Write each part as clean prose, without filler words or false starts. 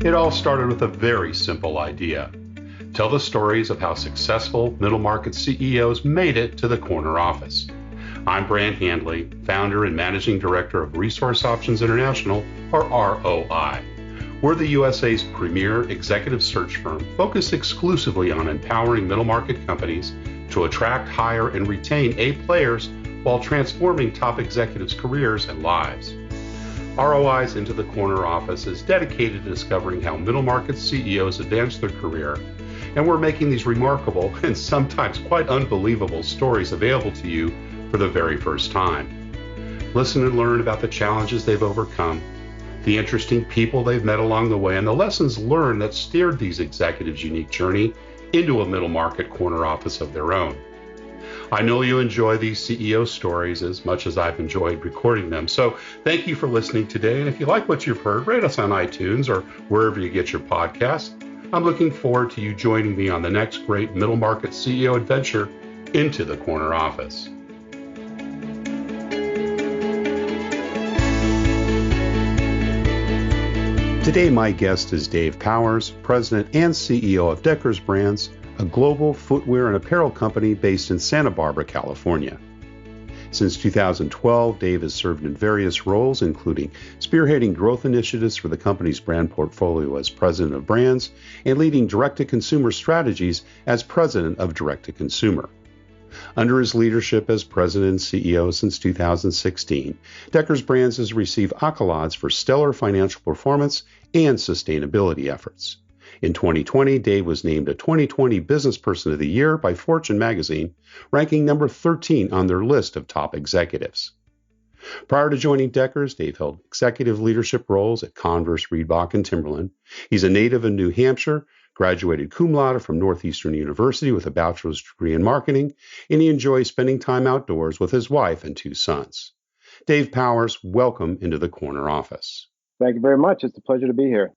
It all started with a very simple idea. Tell the stories of how successful middle market CEOs made it to the corner office. I'm Brant Handley, founder and managing director of Resource Options International, or ROI. We're the USA's premier executive search firm focused exclusively on empowering middle market companies to attract, hire, and retain A players while transforming top executives' careers and lives. ROI's Into the Corner office is dedicated to discovering how middle market CEOs advance their career, and we're making these remarkable and sometimes quite unbelievable stories available to you for the very first time. Listen and learn about the challenges they've overcome, the interesting people they've met along the way, and the lessons learned that steered these executives' unique journey into a middle market corner office of their own. I know you enjoy these CEO stories as much as I've enjoyed recording them. So thank you for listening today. And if you like what you've heard, rate us on iTunes or wherever you get your podcasts. I'm looking forward to you joining me on the next great middle market CEO adventure into the corner office. Today, my guest is Dave Powers, President and CEO of Deckers Brands, a global footwear and apparel company based in Santa Barbara, California. Since 2012, Dave has served in various roles, including spearheading growth initiatives for the company's brand portfolio as President of Brands and leading direct-to-consumer strategies as President of Direct-to-Consumer. Under his leadership as President and CEO since 2016, Deckers Brands has received accolades for stellar financial performance and sustainability efforts. In 2020, Dave was named a 2020 Business Person of the Year by Fortune magazine, ranking number 13 on their list of top executives. Prior to joining Deckers, Dave held executive leadership roles at Converse, Reebok, and Timberland. He's a native of New Hampshire, graduated cum laude from Northeastern University with a bachelor's degree in marketing, and he enjoys spending time outdoors with his wife and 2 sons. Dave Powers, welcome into the corner office. Thank you very much. It's a pleasure to be here.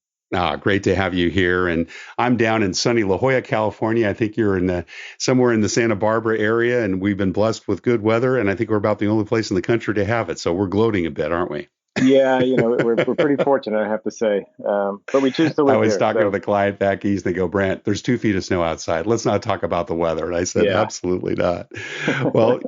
Great to have you here. And I'm down in sunny La Jolla, California. I think you're somewhere in the Santa Barbara area, and we've been blessed with good weather. And I think we're about the only place in the country to have it. So we're gloating a bit, aren't we? Yeah, we're pretty fortunate, I have to say. But we choose to live here. I was talking to the client back east. They go, Brant, there's 2 feet of snow outside. Let's not talk about the weather. And I said, Absolutely not. Well,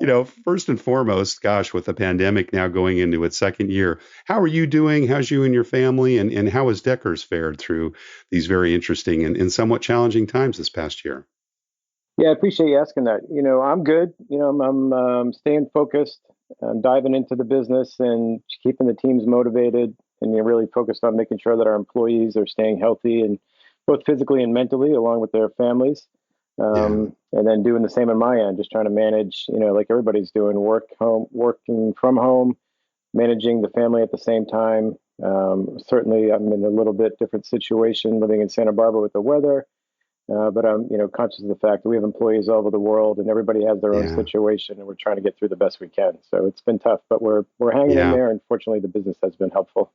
first and foremost, gosh, with the pandemic now going into its second year, how are you doing? How's you and your family? And how has Deckers fared through these very interesting and somewhat challenging times this past year? Yeah, I appreciate you asking that. I'm good. I'm staying focused. I'm diving into the business and keeping the teams motivated, and really focused on making sure that our employees are staying healthy, and both physically and mentally, along with their families. And then doing the same on my end, just trying to manage, like everybody's doing, working from home, managing the family at the same time. Certainly, I'm in a little bit different situation living in Santa Barbara with the weather. But I'm, conscious of the fact that we have employees all over the world, and everybody has their own situation, and we're trying to get through the best we can. So it's been tough, but we're hanging in there. And fortunately, the business has been helpful.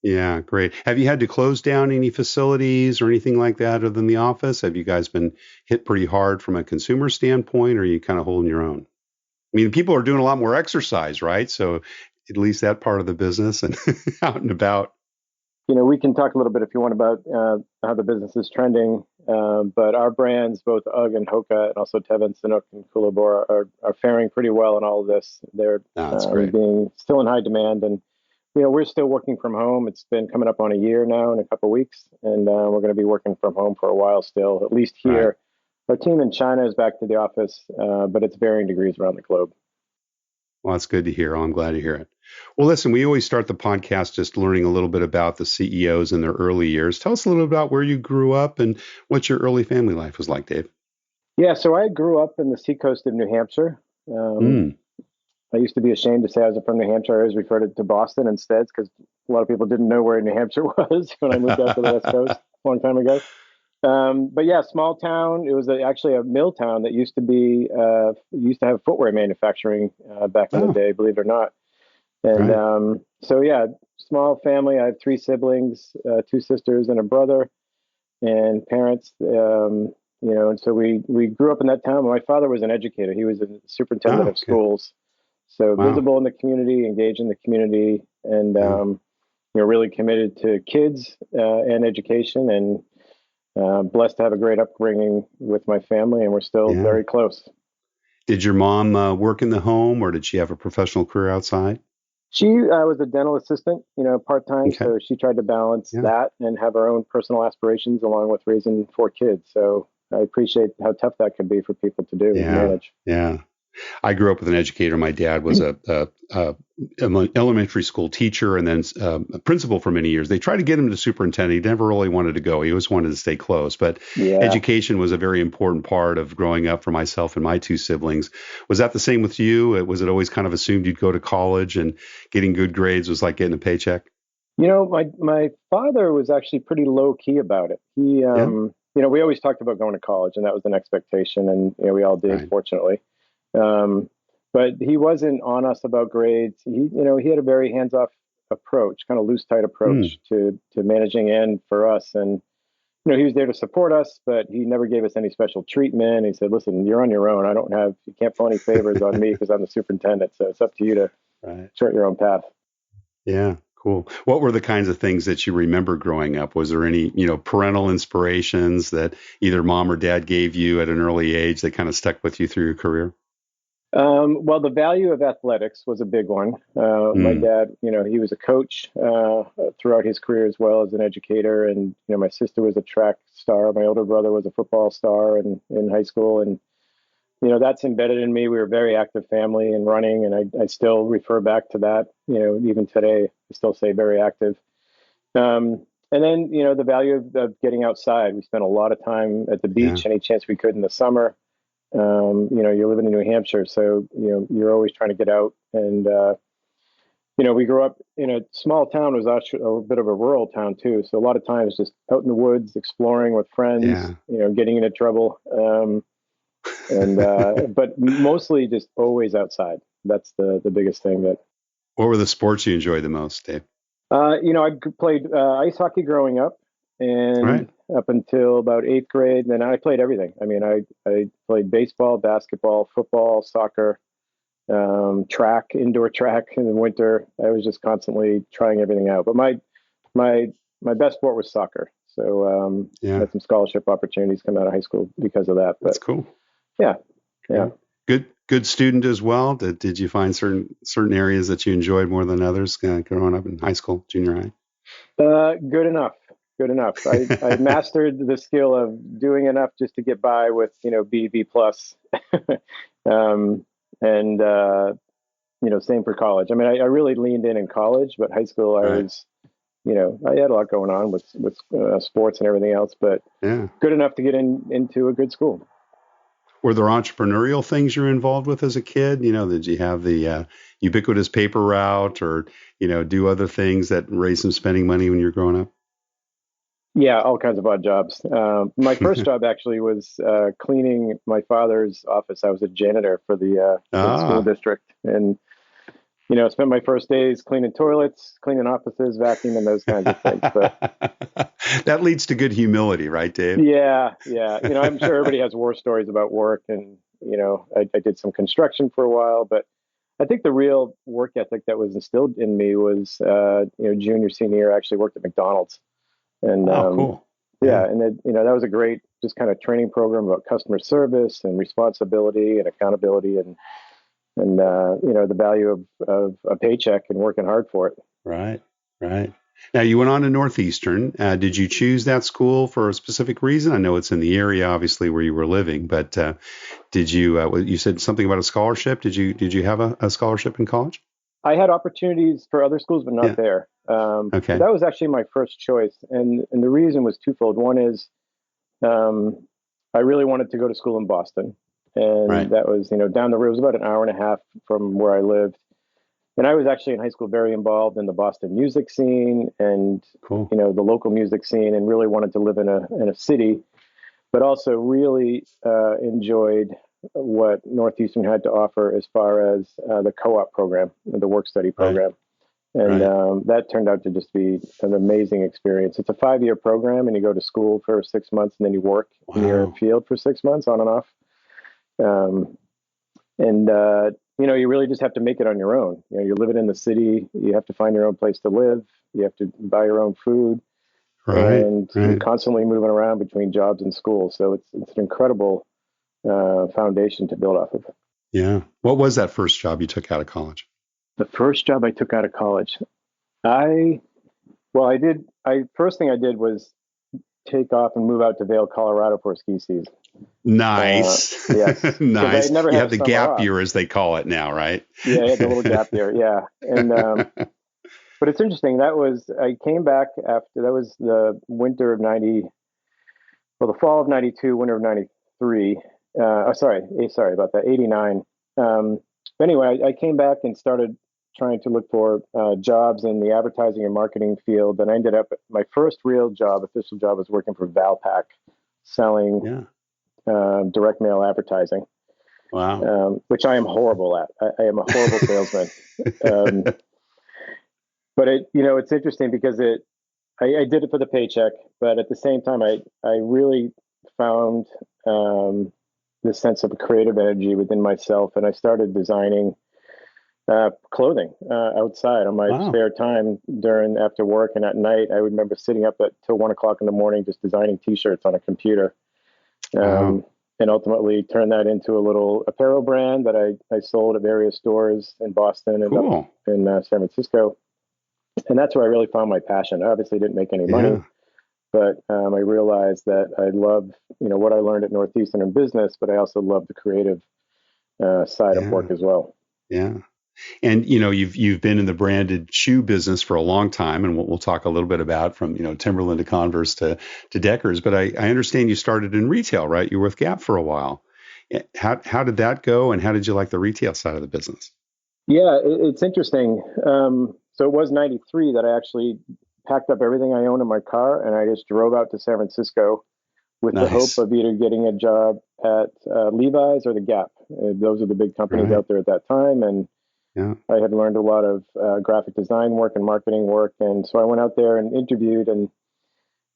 Yeah, great. Have you had to close down any facilities or anything like that other than the office? Have you guys been hit pretty hard from a consumer standpoint, or are you kind of holding your own? I mean, people are doing a lot more exercise, right? So at least that part of the business and out and about. We can talk a little bit if you want about how the business is trending, but our brands, both UGG and HOKA, and also Teva and Sanuk and Koolaburra, are faring pretty well in all of this. They're being still in high demand, and we're still working from home. It's been coming up on a year now in a couple of weeks, and we're going to be working from home for a while still, at least here. Right. Our team in China is back to the office, but it's varying degrees around the globe. Well, that's good to hear. I'm glad to hear it. Well, listen, we always start the podcast just learning a little bit about the CEOs in their early years. Tell us a little about where you grew up and what your early family life was like, Dave. Yeah, so I grew up in the seacoast of New Hampshire. I used to be ashamed to say I was from New Hampshire. I always referred to Boston instead because a lot of people didn't know where New Hampshire was when I moved out to the West Coast a long time ago. But yeah, small town. It was actually a mill town that used to have footwear manufacturing back in the day, believe it or not. And so yeah, small family. I have 3 siblings, 2 sisters and a brother, and parents. And so we grew up in that town. My father was an educator. He was a superintendent of schools, so visible in the community, engaged in the community, and really committed to kids and education, and blessed to have a great upbringing with my family, and we're still Yeah. very close. Did your mom work in the home, or did she have a professional career outside? She was a dental assistant, part-time. Okay. So she tried to balance Yeah. that and have her own personal aspirations along with raising 4 kids. So I appreciate how tough that could be for people to do and Yeah. manage. Yeah. I grew up with an educator. My dad was a elementary school teacher and then a principal for many years. They tried to get him to superintendent. He never really wanted to go. He always wanted to stay close. But Yeah. education was a very important part of growing up for myself and my two siblings. Was that the same with you? Was it always kind of assumed you'd go to college and getting good grades was like getting a paycheck? My father was actually pretty low key about it. He, Yeah. we always talked about going to college, and that was an expectation, and we all did, Right. fortunately. But he wasn't on us about grades. He had a very hands-off approach, kind of loose, tight approach to managing and for us. And he was there to support us, but he never gave us any special treatment. He said, "Listen, you're on your own. You can't pull any favors on me because I'm the superintendent. So it's up to you to Right. chart your own path." Yeah. Cool. What were the kinds of things that you remember growing up? Was there any, parental inspirations that either mom or dad gave you at an early age that kind of stuck with you through your career? Well, the value of athletics was a big one. My dad, he was a coach throughout his career as well as an educator. And, my sister was a track star. My older brother was a football star in high school. And, that's embedded in me. We were a very active family and running. And I still refer back to that, even today, I still say very active. And then, the value of getting outside. We spent a lot of time at the beach, any chance we could in the summer. You're living in New Hampshire, so, you're always trying to get out. And, we grew up in a small town. It was actually a bit of a rural town too. So a lot of times just out in the woods, exploring with friends, getting into trouble. But mostly just always outside. That's the biggest thing that. What were the sports you enjoyed the most, Dave? I played ice hockey growing up, and up until about 8th grade. Then I played everything. I mean, I played baseball, basketball, football, soccer, track, indoor track in the winter. I was just constantly trying everything out. But my best sport was soccer. So I had some scholarship opportunities come out of high school because of that. But, that's cool. Yeah. Good student as well. Did you find certain areas that you enjoyed more than others growing up in high school, junior high? Good enough. I mastered the skill of doing enough just to get by with, B plus. And same for college. I mean, I really leaned in college, but high school, I was, I had a lot going on with sports and everything else, but good enough to get into a good school. Were there entrepreneurial things you were involved with as a kid? Did you have the ubiquitous paper route or, do other things that raised some spending money when you were growing up? Yeah, all kinds of odd jobs. My first job actually was cleaning my father's office. I was a janitor for the school district, and spent my first days cleaning toilets, cleaning offices, vacuuming, those kinds of things. But that leads to good humility, right, Dave? Yeah. I'm sure everybody has war stories about work, and I did some construction for a while, but I think the real work ethic that was instilled in me was junior, senior year. I actually worked at McDonald's. And cool. Yeah, and that was a great just kind of training program about customer service and responsibility and accountability and the value of a paycheck and working hard for it. Right. Now you went on to Northeastern. Did you choose that school for a specific reason? I know it's in the area, obviously, where you were living, but did you? You said something about a scholarship. Did you have a scholarship in college? I had opportunities for other schools, but not there. Okay. That was actually my first choice. And the reason was twofold. One is I really wanted to go to school in Boston. And that was, down the road. It was about an hour and a half from where I lived. And I was actually in high school very involved in the Boston music scene and, the local music scene, and really wanted to live in a city, but also really enjoyed what Northeastern had to offer as far as the co-op program, the work study program. And that turned out to just be an amazing experience. It's a 5-year program, and you go to school for 6 months, and then you work in your field for 6 months on and off. you really just have to make it on your own. You're living in the city. You have to find your own place to live. You have to buy your own food, Right. and you're Right. constantly moving around between jobs and school. So it's an incredible foundation to build off of. Yeah. What was that first job you took out of college? The first job I took out of college, first thing I did was take off and move out to Vail, Colorado for a ski season. Nice. Yes, because I Nice. had never You had had a the summer gap off. year, as they call it now, right? Yeah, I had the little gap there. Yeah, and but it's interesting. I came back after that was the winter of the fall of '92, winter of '93. Sorry about that, '89. But anyway, I came back and started trying to look for jobs in the advertising and marketing field. And I ended up my first real job, official job, was working for Valpak, selling Yeah. direct mail advertising. Wow. Which I am horrible at. I am a horrible salesman. But it's interesting because I did it for the paycheck, but at the same time, I really found this sense of creative energy within myself, and I started designing clothing outside on my spare time after work and at night. I remember sitting up till 1 o'clock in the morning just designing T-shirts on a computer. And ultimately turned that into a little apparel brand that I sold at various stores in Boston and up in San Francisco. And that's where I really found my passion. I obviously didn't make any money, but I realized that I love, what I learned at Northeastern in business, but I also love the creative side of work as well. Yeah. And, you've been in the branded shoe business for a long time, and we'll talk a little bit about from, Timberland to Converse to Deckers. But I understand you started in retail, right? You were with Gap for a while. How did that go, and how did you like the retail side of the business? Yeah, it's interesting. So it was '93 that I actually packed up everything I owned in my car, and I just drove out to San Francisco with the hope of either getting a job at Levi's or the Gap. Those are the big companies out there at that time. And I had learned a lot of graphic design work and marketing work. And so I went out there and interviewed, and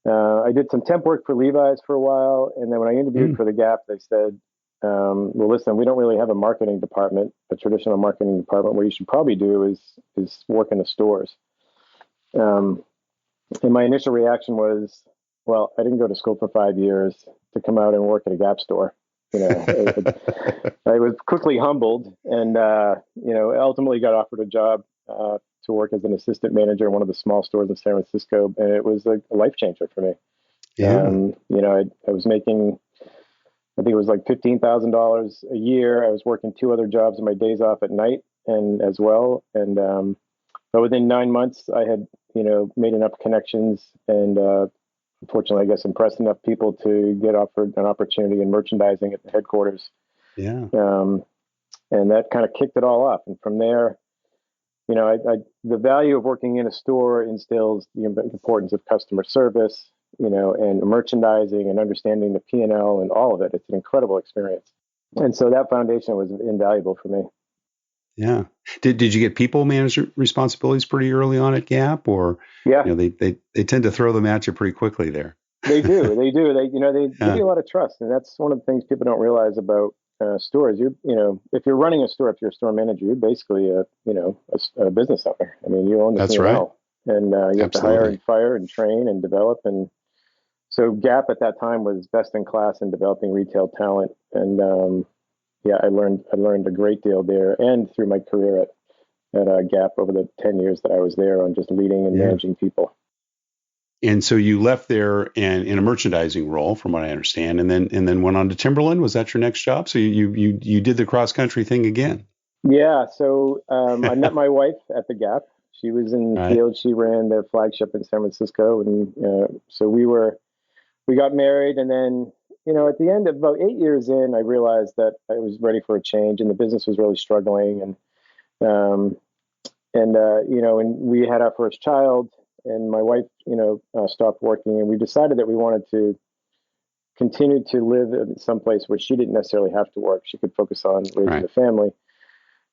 I did some temp work for Levi's for a while. And then when I interviewed for the Gap, they said, well, listen, we don't really have a marketing department, a traditional marketing department. What you should probably do is work in the stores. And my initial reaction was, well, I didn't go to school for 5 years to come out and work at a Gap store. I was quickly humbled, and ultimately got offered a job to work as an assistant manager in one of the small stores in San Francisco, and it was a life changer for me. I was making, I think it was like $15,000 a year. I was working 2 other jobs on my days off at night and as well, and but within 9 months, I had made enough connections and unfortunately, I guess, impressed enough people to get offered an opportunity in merchandising at the headquarters. And that kind of kicked it all off. And from there, the value of working in a store instills the importance of customer service, and merchandising and understanding the P&L and all of it. It's an incredible experience. And so that foundation was invaluable for me. Yeah. Did you get people manager responsibilities pretty early on at Gap, or they tend to throw them at you pretty quickly there? They do. They give you a lot of trust, and that's one of the things people don't realize about stores. If you're running a store, if you're a store manager, you're basically a business owner. I mean, you own the P&L, and you have to hire and fire and train and develop. And so Gap at that time was best in class in developing retail talent, and I learned a great deal there, and through my career at Gap over the 10 years that I was there on just leading and managing people. And so you left there and in a merchandising role, from what I understand, and then went on to Timberland. Was that your next job? So you did the cross country thing again? Yeah. So I met my wife at the Gap. She was in the field. She ran their flagship in San Francisco, and so we got married, and then. At the end of about 8 years in, I realized that I was ready for a change, and the business was really struggling. And we had our first child, and my wife, stopped working, and we decided that we wanted to continue to live in some place where she didn't necessarily have to work. She could focus on raising the family.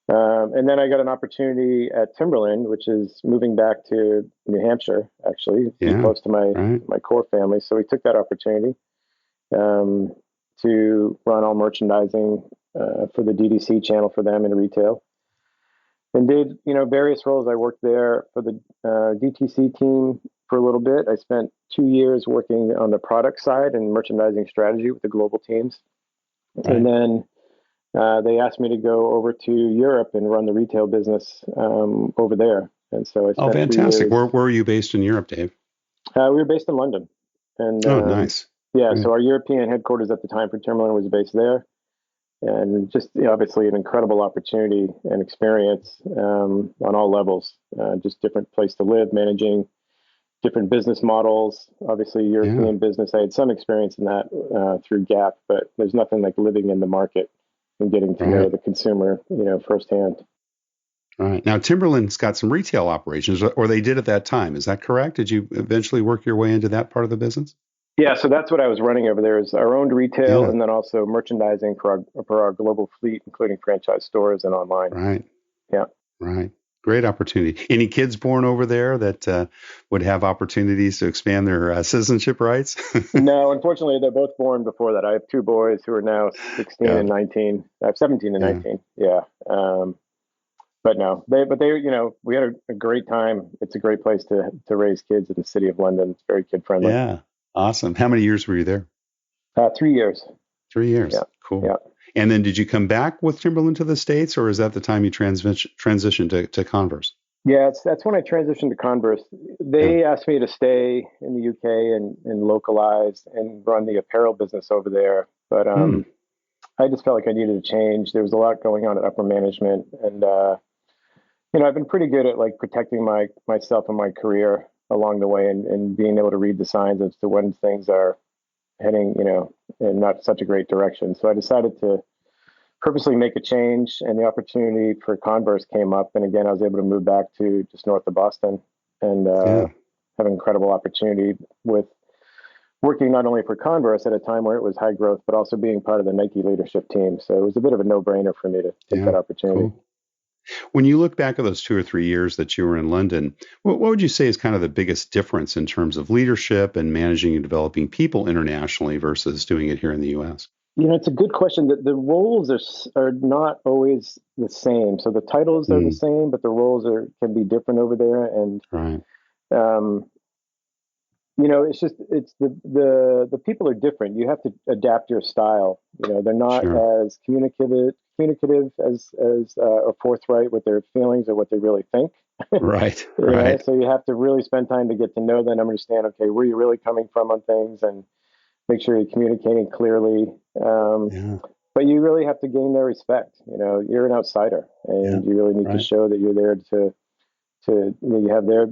And then I got an opportunity at Timberland, which is moving back to New Hampshire, actually, close to my core family. So we took that opportunity. To run all merchandising for the DTC channel for them in retail, and did various roles. I worked there for the DTC team for a little bit. I spent 2 years working on the product side and merchandising strategy with the global teams, and then they asked me to go over to Europe and run the retail business over there. And so I spent fantastic. Where were you based in Europe, Dave? We were based in London. And nice. Yeah, so our European headquarters at the time for Timberland was based there. And just obviously an incredible opportunity and experience on all levels. Just different place to live, managing different business models. Obviously, European business. I had some experience in that through Gap, but there's nothing like living in the market and getting to know the consumer, firsthand. All right. Now, Timberland's got some retail operations, or they did at that time. Is that correct? Did you eventually work your way into that part of the business? Yeah, so that's what I was running over there, is our own retail and then also merchandising for our global fleet, including franchise stores and online. Right. Yeah. Right. Great opportunity. Any kids born over there that would have opportunities to expand their citizenship rights? No, unfortunately, they're both born before that. I have 2 boys who are now 16 and 19. I have 17 and 19. Yeah. But no, they, we had a great time. It's a great place to raise kids in the city of London. It's very kid friendly. Yeah. Awesome. How many years were you there? 3 years. 3 years. Yeah. Cool. Yeah. And then did you come back with Timberland to the States, or is that the time you transitioned to Converse? Yeah, that's when I transitioned to Converse. They asked me to stay in the UK and localize and run the apparel business over there. But I just felt like I needed a change. There was a lot going on at upper management. And, I've been pretty good at like protecting myself and my career along the way and being able to read the signs as to when things are heading, in not such a great direction. So I decided to purposely make a change, and the opportunity for Converse came up. And again, I was able to move back to just north of Boston and have an incredible opportunity with working not only for Converse at a time where it was high growth, but also being part of the Nike leadership team. So it was a bit of a no-brainer for me to take that opportunity. Cool. When you look back at those 2 or 3 years that you were in London, what would you say is kind of the biggest difference in terms of leadership and managing and developing people internationally versus doing it here in the U.S.? It's a good question. The roles are not always the same. So the titles are the same, but the roles can be different over there. And it's the people are different. You have to adapt your style. They're not as communicative as or forthright with their feelings or what they really think. Right. So you have to really spend time to get to know them, understand, okay, where you're really coming from on things, and make sure you're communicating clearly. But you really have to gain their respect. You're an outsider, and you really need to show that you're there to you have their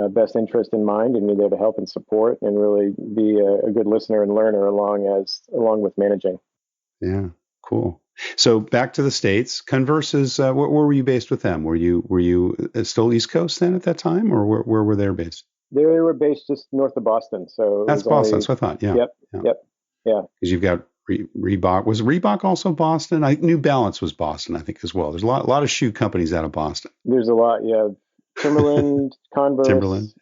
best interest in mind, and you're there to help and support, and really be a good listener and learner along with managing. Yeah, cool. So back to the States. Converse is where were you based with them? Were you still East Coast then at that time, or where were they based? They were based just north of Boston. So that's Boston. That's what I thought. Yeah. Yep. Yeah. Because you've got Reebok. Was Reebok also Boston? New Balance was Boston, I think, as well. There's a lot of shoe companies out of Boston. There's a lot. Yeah. Timberland, Converse,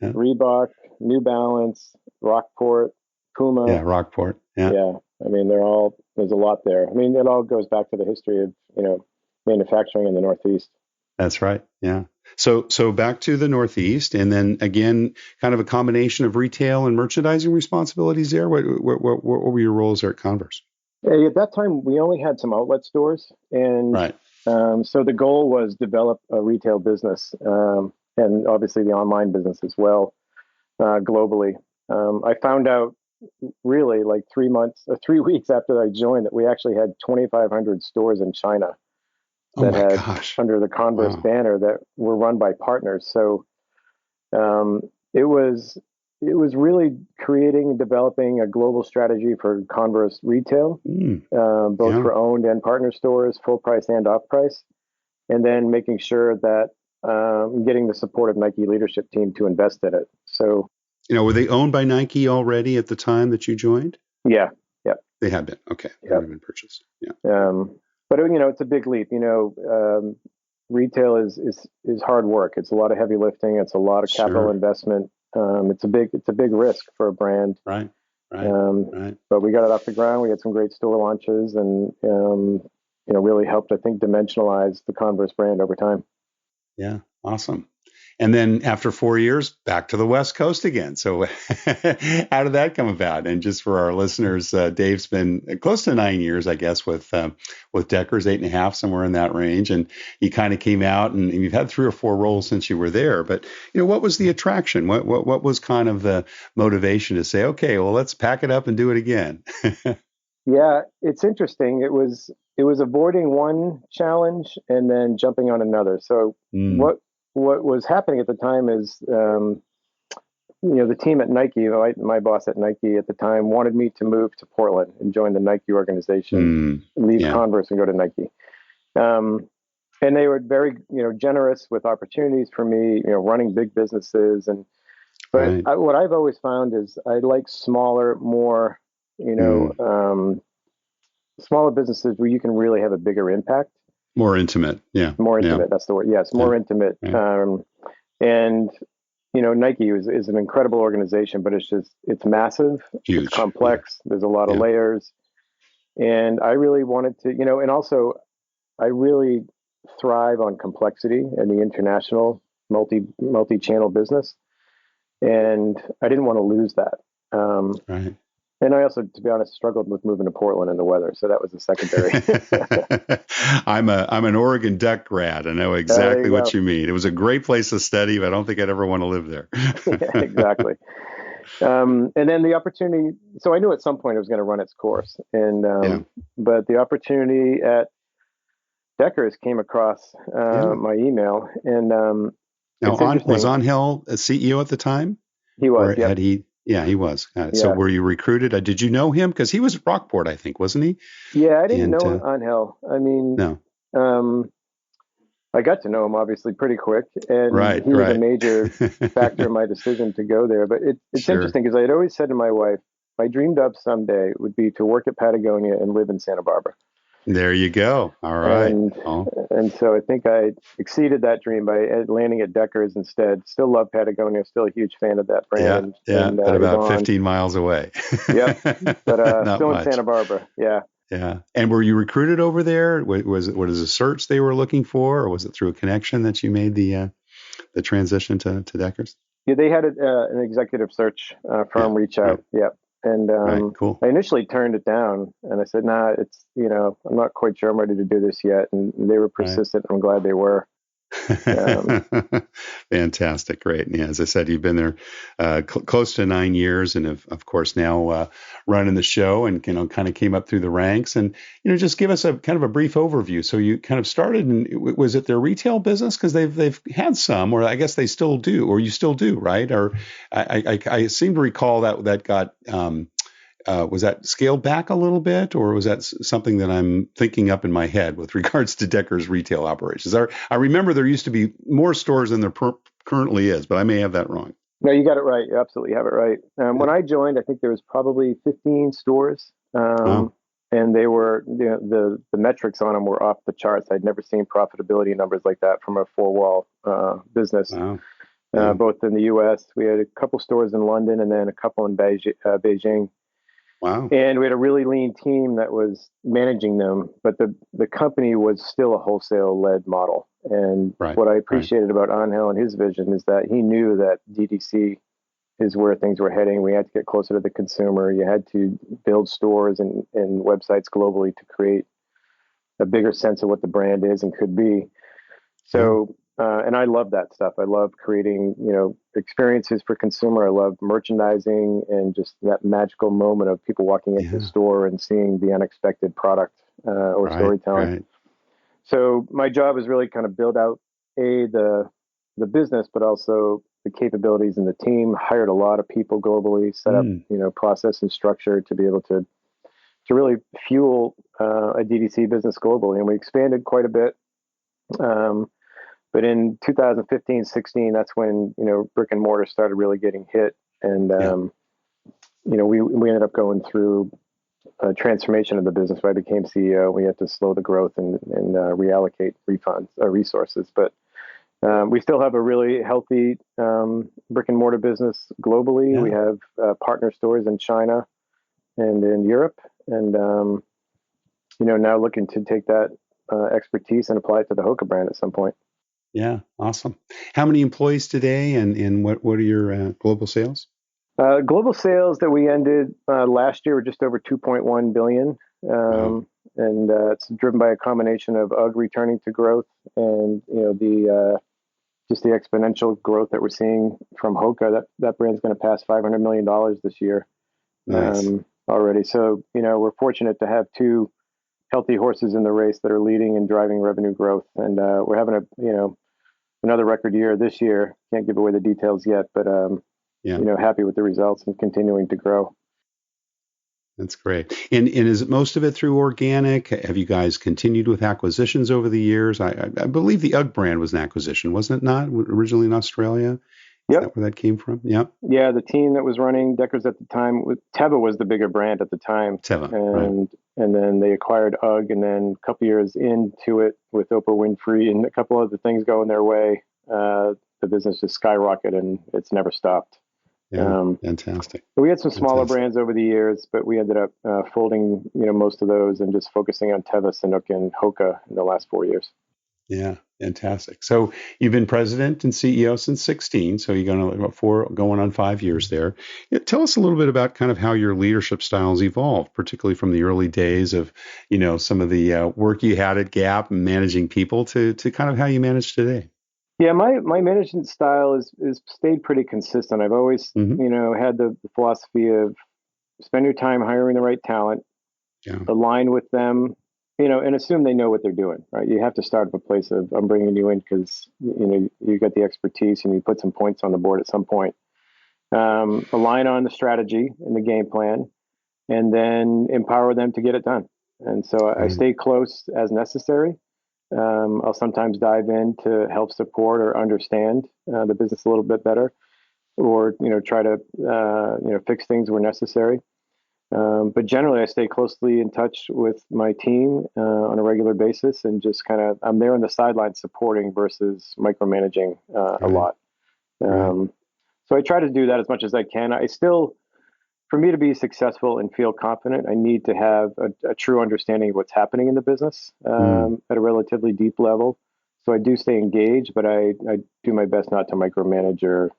Reebok, New Balance, Rockport, Puma. Yeah, Rockport. Yeah. Yeah. I mean, there's a lot there. I mean, it all goes back to the history of, manufacturing in the Northeast. That's right. Yeah. So back to the Northeast, and then again, kind of a combination of retail and merchandising responsibilities there. What were your roles there at Converse? At that time, we only had some outlet stores, and so the goal was develop a retail business, and obviously the online business as well, globally. I found out really like 3 weeks after I joined that we actually had 2,500 stores in China that had under the Converse banner that were run by partners. So it was really creating and developing a global strategy for Converse retail, both for owned and partner stores, full price and off price, and then making sure that getting the support of Nike leadership team to invest in it. So, were they owned by Nike already at the time that you joined? Yeah. They had been. Okay. They had been purchased. Yeah. But it's a big leap. Retail is hard work. It's a lot of heavy lifting. It's a lot of capital investment. It's a big risk for a brand. Right. But we got it off the ground. We had some great store launches, and really helped, I think, dimensionalize the Converse brand over time. Yeah, awesome. And then after 4 years, back to the West Coast again. So how did that come about? And just for our listeners, Dave's been close to 9 years, I guess, with Deckers, 8.5, somewhere in that range. And you kind of came out, and you've had 3 or 4 roles since you were there. But what was the attraction? What was kind of the motivation to say, okay, well, let's pack it up and do it again? Yeah, it's interesting. It was avoiding one challenge and then jumping on another. So Mm, what was happening at the time is, the team at Nike, my boss at Nike at the time, wanted me to move to Portland and join the Nike organization, leave yeah, Converse and go to Nike. Um, and they were very, generous with opportunities for me, running big businesses. But right. what I've always found is I like smaller, more, Mm, smaller businesses where you can really have a bigger impact. more intimate. Yeah, More yeah, intimate, that's the word. Yes, yeah, more intimate. right. And Nike is an incredible organization, but it's massive, it's Huge. Yeah, complex. There's a lot of yeah. layers, and I really wanted to, and also I really thrive on complexity and the international multi-channel business, and I didn't want to lose that. Um, Right. and I also, to be honest, struggled with moving to Portland and the weather, so that was a secondary. I'm an Oregon Duck grad. I know There exactly you what go. you mean. It was a great place to study, but I don't think I'd ever want to live there. Yeah, exactly. And then the opportunity. So I knew at some point it was going to run its course, and Yeah. but the opportunity at Deckers came across Yeah. my email, and Now, it's was interesting. Angel a CEO at the time, He or was, yep, had he? Yeah, he was. So yeah, were you recruited? Did you know him? Because he was at Rockport, I think, wasn't he? yeah. I didn't And know Angel. I mean, no, um, I got to know him obviously pretty quick, and right, he was a right. major factor in my decision to go there. But it's Sure. interesting because I had always said to my wife, my dreamed up someday would be to work at Patagonia and live in Santa Barbara. There you go. All right. and Oh, and so I think I exceeded that dream by landing at Deckers instead. Still love Patagonia, still a huge fan of that brand, yeah, and yeah. But is about on. 15 miles away. Yep, but Not still in Santa much. Barbara. Yeah, Yeah. And were you recruited over there? Was it, what is a search they were looking for, or was it through a connection that you made the transition to Deckers? yeah. They had an executive search Yeah. firm reach Right. out. Yep, and Right. Cool. I initially turned it down, and I said, "Nah, it's I'm not quite sure I'm ready to do this yet." And they were Right. persistent. I'm glad they were. Um, Fantastic. Great. And yeah, as I said, you've been there close to 9 years, and of course now running the show, and kind of came up through the ranks. And just give us a kind of a brief overview. So you kind of started, and was it their retail business? Because they've had some, or I guess they still do, or you still do, right? Or I seem to recall that got was that scaled back a little bit, or was that something that I'm thinking up in my head with regards to Decker's retail operations? I remember there used to be more stores than there currently is, but I may have that wrong. no, you got it right. You absolutely have it right. Yeah. When I joined, I think there was probably 15 stores. Wow. And they were the metrics on them were off the charts. I'd never seen profitability numbers like that from a four wall business. Wow. Yeah. Both in the U.S., we had a couple stores in London and then a couple in Beijing, Wow. and we had a really lean team that was managing them. But the company was still a wholesale led model. And Right. what I Right. appreciated about Angel and his vision is that he knew that DTC is where things were heading. We had to get closer to the consumer. You had to build stores and websites globally to create a bigger sense of what the brand is and could be. Yeah. So, and I love that stuff. I love creating, experiences for consumer. I love merchandising and just that magical moment of people walking into the Yeah. store and seeing the unexpected product or Right. storytelling. Right. So my job is really kind of build out the business, but also the capabilities in the team. Hired a lot of people globally, set up Mm. process and structure to be able to really fuel a DTC business globally, and we expanded quite a bit. Um, but in 2015-16, that's when brick and mortar started really getting hit, and Yeah. we ended up going through transformation of the business. When I became CEO, we had to slow the growth and reallocate resources. But we still have a really healthy brick and mortar business globally. We Yeah. have partner stores in China and in Europe, and now looking to take that expertise and apply it to the HOKA brand at some point. Yeah, awesome. How many employees today, and what are your global sales? Global sales that we ended last year were just over 2.1 billion. Wow. And it's driven by a combination of UGG returning to growth and, the just the exponential growth that we're seeing from HOKA. That brand's going to pass $500 million this year Nice. already. So, we're fortunate to have two healthy horses in the race that are leading and driving revenue growth. And we're having another record year this year. Can't give away the details yet, but, Yeah, happy with the results and continuing to grow. that's great. And is most of it through organic? Have you guys continued with acquisitions over the years? I believe the UGG brand was an acquisition, wasn't it not? Originally in Australia? Is Yep. that where that came from? Yep. Yeah, the team that was running Deckers at the time, Teva was the bigger brand at the time, Teva, right. and then they acquired UGG, and then a couple years into it with Oprah Winfrey and a couple other things going their way, the business just skyrocketed and it's never stopped. Yeah, fantastic. We had some smaller Fantastic. brands over the years, but we ended up folding, most of those and just focusing on Teva, Sanuk, and HOKA in the last 4 years. Yeah, fantastic. So you've been president and CEO since 16, so you're going on 5 years there. Yeah, tell us a little bit about kind of how your leadership styles evolved, particularly from the early days of, some of the work you had at Gap and managing people to kind of how you manage today. Yeah, my management style is stayed pretty consistent. I've always, Hmm. had the philosophy of spend your time hiring the right talent, Yeah, align with them, and assume they know what they're doing, right? You have to start from a place of I'm bringing you in because you got the expertise and you put some points on the board at some point. Align on the strategy and the game plan, and then empower them to get it done. And so I right. stay close as necessary. I'll sometimes dive in to help support or understand the business a little bit better, or try to fix things where necessary. But generally, I stay closely in touch with my team on a regular basis, and just kind of I'm there on the sidelines supporting versus micromanaging a Right. lot. Right. Um, so I try to do that as much as I can. I still, for me to be successful and feel confident, I need to have a true understanding of what's happening in the business Mm. at a relatively deep level. So I do stay engaged, but I do my best not to micromanage or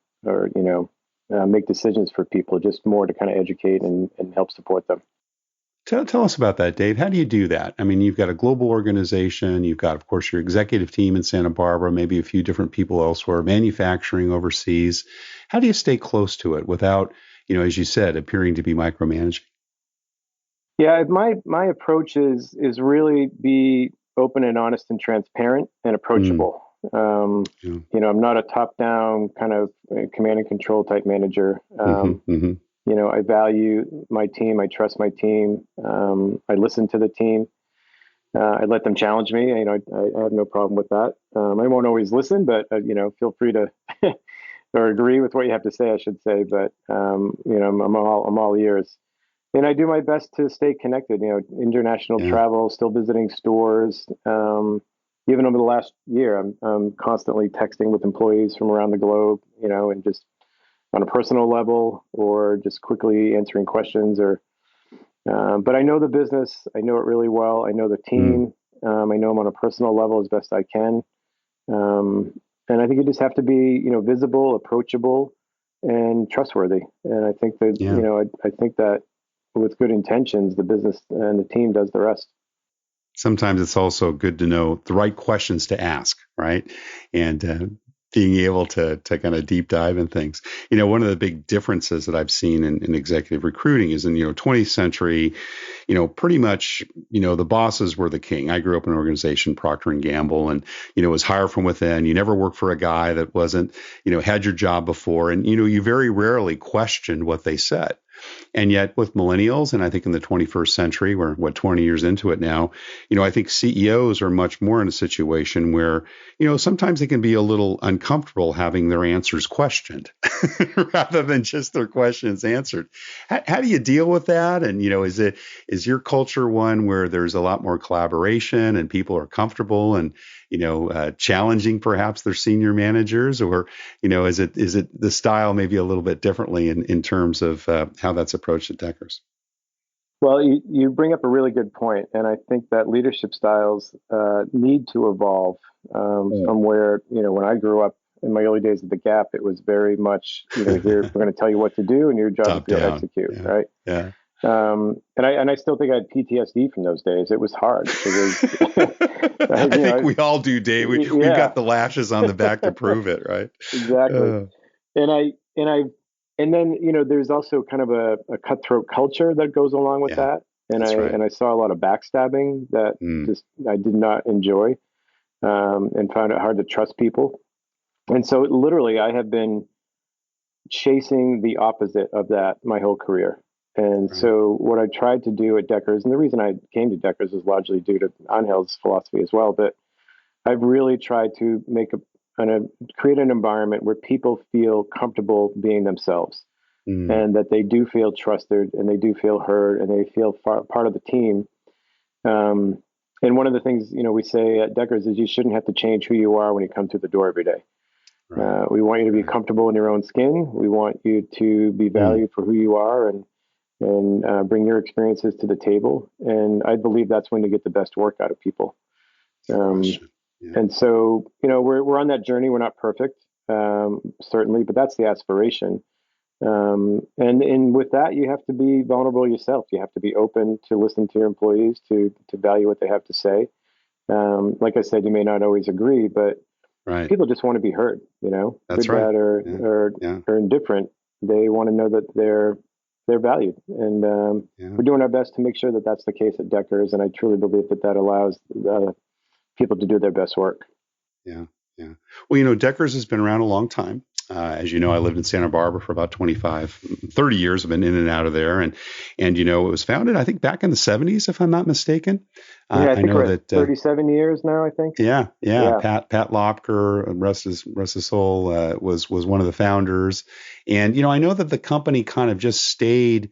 make decisions for people, just more to kind of educate and help support them. Tell us about that, Dave. How do you do that? I mean, you've got a global organization. You've got, of course, your executive team in Santa Barbara, maybe a few different people elsewhere, manufacturing overseas. How do you stay close to it without, as you said, appearing to be micromanaging? Yeah, my approach is really be open and honest and transparent and Mm. approachable. Yeah. I'm not a top-down kind of command and control type manager. Hmm. Hmm. I value my team. I trust my team. I listen to the team. I let them challenge me. I have no problem with that. I won't always listen, but feel free to or agree with what you have to say, I should say. But I'm all ears. And I do my best to stay connected. International Yeah. travel, still visiting stores. Even over the last year, I'm constantly texting with employees from around the globe. And just on a personal level, or just quickly answering questions. But I know the business. I know it really well. I know the Mm. team. I know them on a personal level as best I can. And I think you just have to be, visible, approachable, and trustworthy. And I think that, Yeah. I think that with good intentions, the business and the team does the rest. Sometimes it's also good to know the right questions to ask, right? And being able to kind of deep dive in things. One of the big differences that I've seen in executive recruiting is in, 20th century, pretty much, the bosses were the king. I grew up in an organization, Procter and Gamble, and, it was hire from within. You never worked for a guy that wasn't, had your job before. And, you very rarely questioned what they said. And yet with millennials, and I think in the 21st century, we're 20 years into it now, I think CEOs are much more in a situation where, sometimes they can be a little uncomfortable having their answers questioned rather than just their questions answered. How do you deal with that? And, is your culture one where there's a lot more collaboration and people are comfortable and, challenging perhaps their senior managers, or, is it the style maybe a little bit differently in terms of how that's approached at Deckers? Well, you bring up a really good point, and I think that leadership styles need to evolve from where, when I grew up in my early days at the Gap, it was very much, here, we're going to tell you what to do, and your job Top is to go down. execute, Yeah. right? Yeah. And I still think I had PTSD from those days. It was hard. I think we all do, Dave. We've got the lashes on the back to prove it, right? Exactly. And then, there's also kind of a cutthroat culture that goes along with that. And I saw a lot of backstabbing that I did not enjoy, and found it hard to trust people. And so literally I have been chasing the opposite of that my whole career. And so what I tried to do at Deckers, and the reason I came to Deckers is largely due to Angel's philosophy as well, but I've really tried to create an environment where people feel comfortable being themselves, and that they do feel trusted, and they do feel heard, and they feel part of the team. And one of the things, we say at Deckers is you shouldn't have to change who you are when you come through the door every day. We want you to be comfortable in your own skin. We want you to be valued for who you are, and bring your experiences to the table. And I believe that's when you get the best work out of people. And so, we're on that journey. We're not perfect, certainly, but that's the aspiration. And with that, you have to be vulnerable yourself. You have to be open to listen to your employees, to value what they have to say. Like I said, you may not always agree, but people just want to be heard, That's good, bad, or indifferent. They want to know that they're valued. And we're doing our best to make sure that that's the case at Deckers. And I truly believe that allows people to do their best work. Yeah. Yeah. Well, Deckers has been around a long time. As you know, I lived in Santa Barbara for about 30 years. I've been in and out of there. And it was founded, I think, back in the 70s, if I'm not mistaken. I think we're at 37 years now, I think. Yeah. Pat Lopker, rest his soul, was one of the founders. And, I know that the company kind of just stayed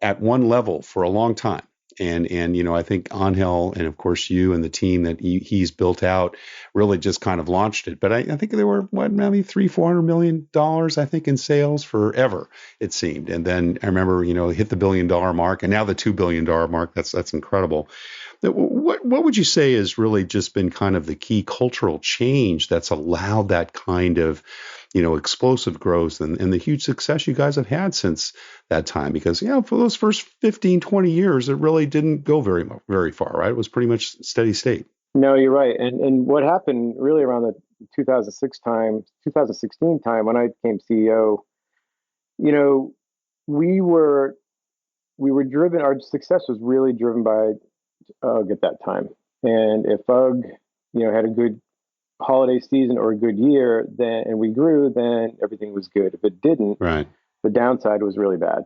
at one level for a long time. And I think Angel, and of course you and the team that he's built out, really just kind of launched it. But I think there were maybe $300-400 million, I think, in sales forever, it seemed. And then I remember, hit the $1 billion mark, and now the $2 billion mark. That's incredible. What would you say has really just been kind of the key cultural change that's allowed that kind of explosive growth and the huge success you guys have had since that time? Because, for those first 15, 20 years, it really didn't go very far, right? It was pretty much steady state. No, you're right. And what happened really around the 2016 time when I became CEO, we were driven, our success was really driven by UGG at that time. And if UGG, had a good holiday season or a good year, and we grew, then everything was good. If it didn't, the downside was really bad.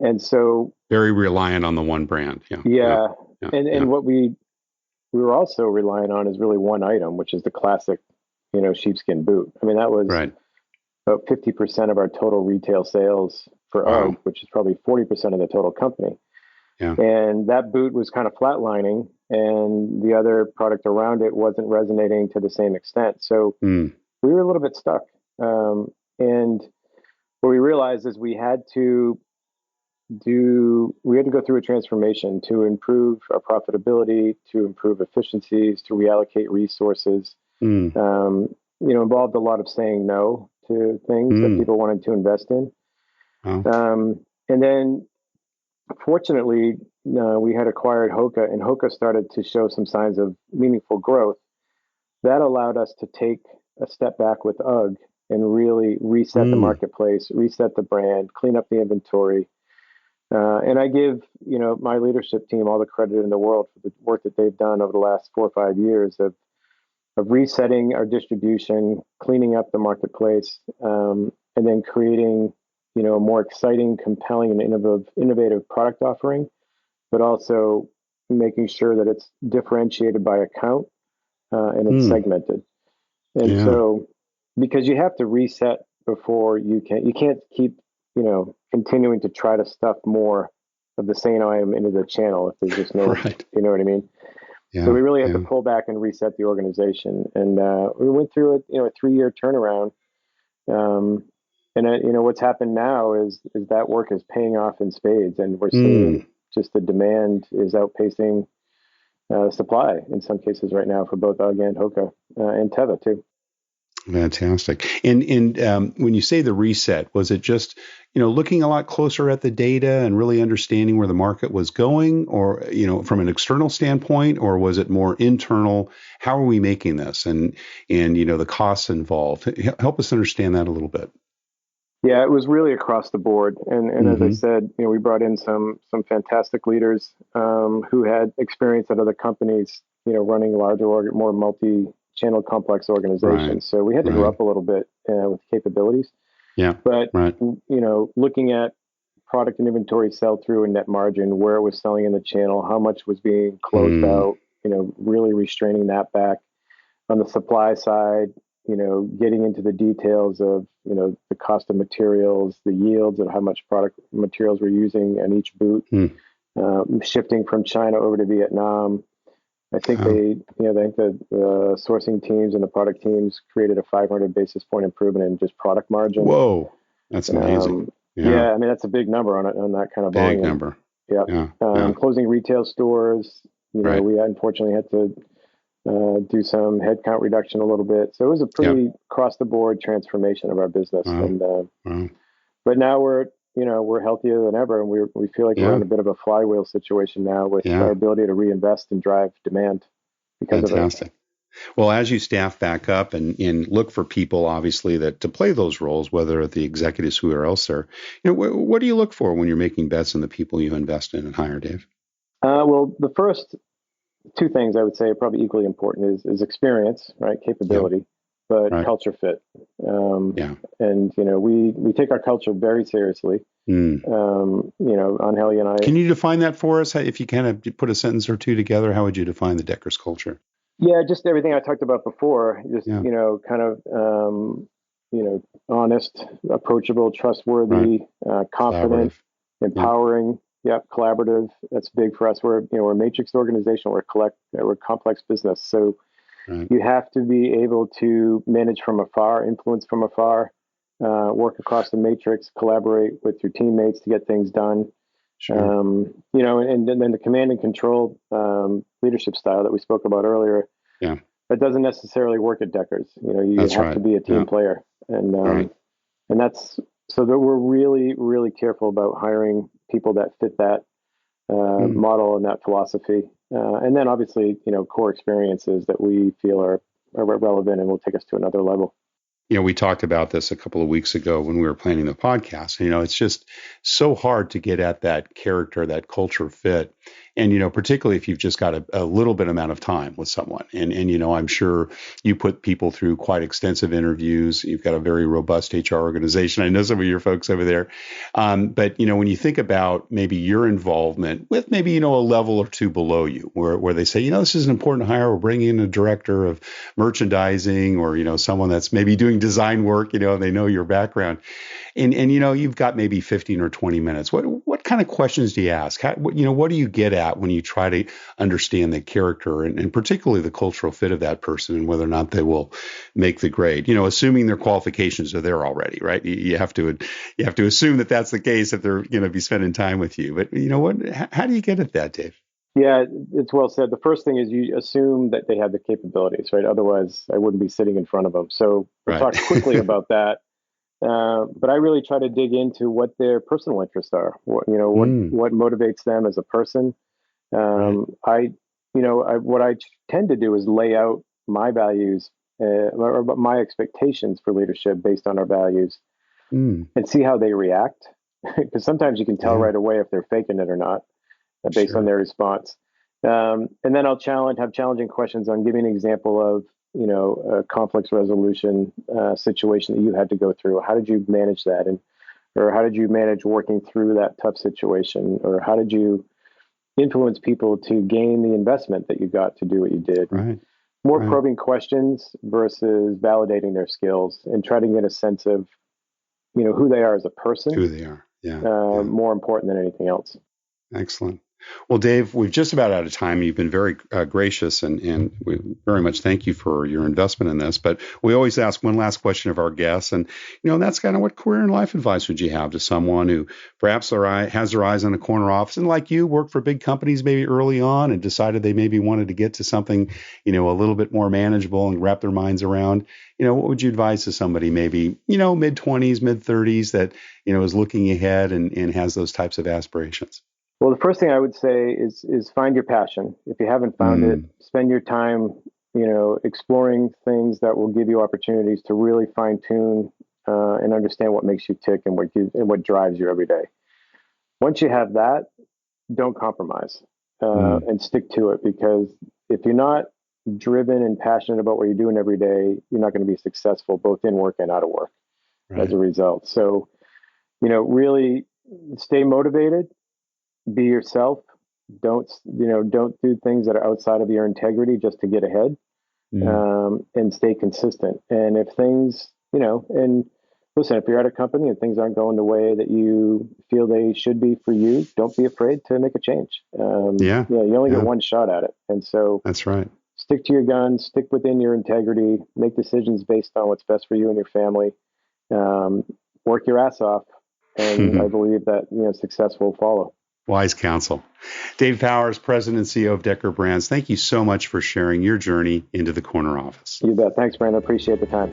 And so very reliant on the one brand. And what we were also relying on is really one item, which is the classic, sheepskin boot. I mean, that was about 50% of our total retail sales for UGG, which is probably 40% of the total company. And that boot was kind of flatlining, and the other product around it wasn't resonating to the same extent. So we were a little bit stuck. And what we realized is we had to go through a transformation to improve our profitability, to improve efficiencies, to reallocate resources. Involved a lot of saying no to things that people wanted to invest in. And then fortunately, we had acquired HOKA, and HOKA started to show some signs of meaningful growth. That allowed us to take a step back with UGG and really reset the marketplace, reset the brand, clean up the inventory. And I give, my leadership team all the credit in the world for the work that they've done over the last 4 or 5 years of resetting our distribution, cleaning up the marketplace, and then creating, a more exciting, compelling, and innovative product offering, but also making sure that it's differentiated by account, and it's segmented. And so, because you have to reset before you can't keep, continuing to try to stuff more of the same item into the channel if there's just no, you know what I mean? So we really had to pull back and reset the organization. And we went through a 3-year turnaround. And what's happened now is that work is paying off in spades, and we're seeing just the demand is outpacing supply in some cases right now for both UGG and HOKA and Teva too. Fantastic. And when you say the reset, was it just, looking a lot closer at the data and really understanding where the market was going, or, from an external standpoint, or was it more internal? How are we making this? And the costs involved. Help us understand that a little bit. Yeah, it was really across the board. And as I said, we brought in some fantastic leaders who had experience at other companies, running larger, more multi-channel complex organizations. Right. So we had to grow up a little bit with capabilities. Yeah. But, looking at product and inventory sell-through and net margin, where it was selling in the channel, how much was being closed out, really restraining that back. On the supply side, getting into the details of, the cost of materials, the yields of how much product materials we're using on each boot, shifting from China over to Vietnam. I think the sourcing teams and the product teams created a 500 basis point improvement in just product margin. Whoa, that's amazing. Yeah, I mean, that's a big number on that kind of volume. Big number. Yeah. Closing retail stores, we unfortunately had to do some headcount reduction a little bit. So it was a pretty across the board transformation of our business. Wow. But now we're healthier than ever, and we feel like we're in a bit of a flywheel situation now with our ability to reinvest and drive demand because of it. Well, as you staff back up and look for people, obviously, to play those roles, whether at the executives who are else there, what do you look for when you're making bets on the people you invest in and hire, Dave? Well, the first two things I would say are probably equally important is experience, right? Capability, but culture fit. And, we take our culture very seriously. Angeli and I. Can you define that for us? If you kind of put a sentence or two together, how would you define the Deckers culture? Yeah, just everything I talked about before, just, honest, approachable, trustworthy, confident, empowering. Yeah, collaborative. That's big for us. We're a matrix organization. We're a complex business. So you have to be able to manage from afar, influence from afar, work across the matrix, collaborate with your teammates to get things done. Sure. And then the command and control leadership style that we spoke about earlier. Yeah. That doesn't necessarily work at Deckers. You have to be a team player, and that's so that we're really, really careful about hiring people that fit that model and that philosophy. And then obviously, core experiences that we feel are relevant and will take us to another level. We talked about this a couple of weeks ago when we were planning the podcast. It's just so hard to get at that character, that culture fit. And, particularly if you've just got a little bit amount of time with someone. And I'm sure you put people through quite extensive interviews. You've got a very robust HR organization. I know some of your folks over there. But, when you think about maybe your involvement with maybe, a level or two below you where they say, this is an important hire. We're bringing in a director of merchandising or, someone that's maybe doing design work, and they know your background. And you've got maybe 15 or 20 minutes. What kind of questions do you ask? What do you get at when you try to understand the character and particularly the cultural fit of that person and whether or not they will make the grade? Assuming their qualifications are there already, right? You have to assume that that's the case if they're going to be spending time with you. But how do you get at that, Dave? Yeah, it's well said. The first thing is you assume that they have the capabilities, right? Otherwise, I wouldn't be sitting in front of them. So we'll talk quickly about that. But I really try to dig into what their personal interests are. What motivates them as a person. What I tend to do is lay out my values or my expectations for leadership based on our values, and see how they react. Because sometimes you can tell right away if they're faking it or not, based on their response. And then I'll have challenging questions on giving an example of a conflict resolution situation that you had to go through. How did you manage that? Or how did you manage working through that tough situation? Or how did you influence people to gain the investment that you got to do what you did? More probing questions versus validating their skills and try to get a sense of, who they are as a person. Who they are. More important than anything else. Excellent. Well, Dave, we've just about out of time. You've been very gracious, and we very much thank you for your investment in this. But we always ask one last question of our guests, and that's kind of what career and life advice would you have to someone who perhaps has their eyes on a corner office, and like you, worked for big companies maybe early on and decided they maybe wanted to get to something, a little bit more manageable and wrap their minds around. What would you advise to somebody maybe, mid-20s, mid-30s that, is looking ahead and has those types of aspirations? Well, the first thing I would say is find your passion. If you haven't found it, spend your time, exploring things that will give you opportunities to really fine tune and understand what makes you tick and what drives you every day. Once you have that, don't compromise and stick to it, because if you're not driven and passionate about what you're doing every day, you're not going to be successful both in work and out of work as a result. So, really stay motivated. Be yourself. Don't do things that are outside of your integrity just to get ahead, and stay consistent. And if things, and listen, if you're at a company and things aren't going the way that you feel they should be for you, don't be afraid to make a change. You only get one shot at it. And so that's right. Stick to your guns, stick within your integrity, make decisions based on what's best for you and your family, work your ass off. And I believe that, success will follow. Wise counsel. Dave Powers, President and CEO of Decker Brands, thank you so much for sharing your journey into the corner office. You bet. Thanks, Brandon. I appreciate the time.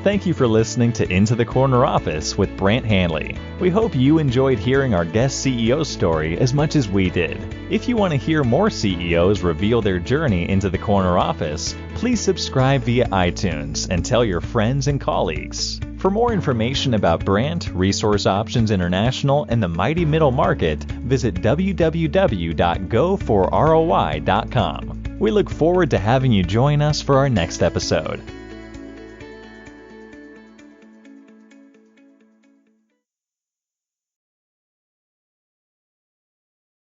Thank you for listening to Into the Corner Office with Brant Hanley. We hope you enjoyed hearing our guest CEO story as much as we did. If you want to hear more CEOs reveal their journey into the corner office, please subscribe via iTunes and tell your friends and colleagues. For more information about Brant, Resource Options International, and the mighty middle market, visit www.goforroi.com. We look forward to having you join us for our next episode.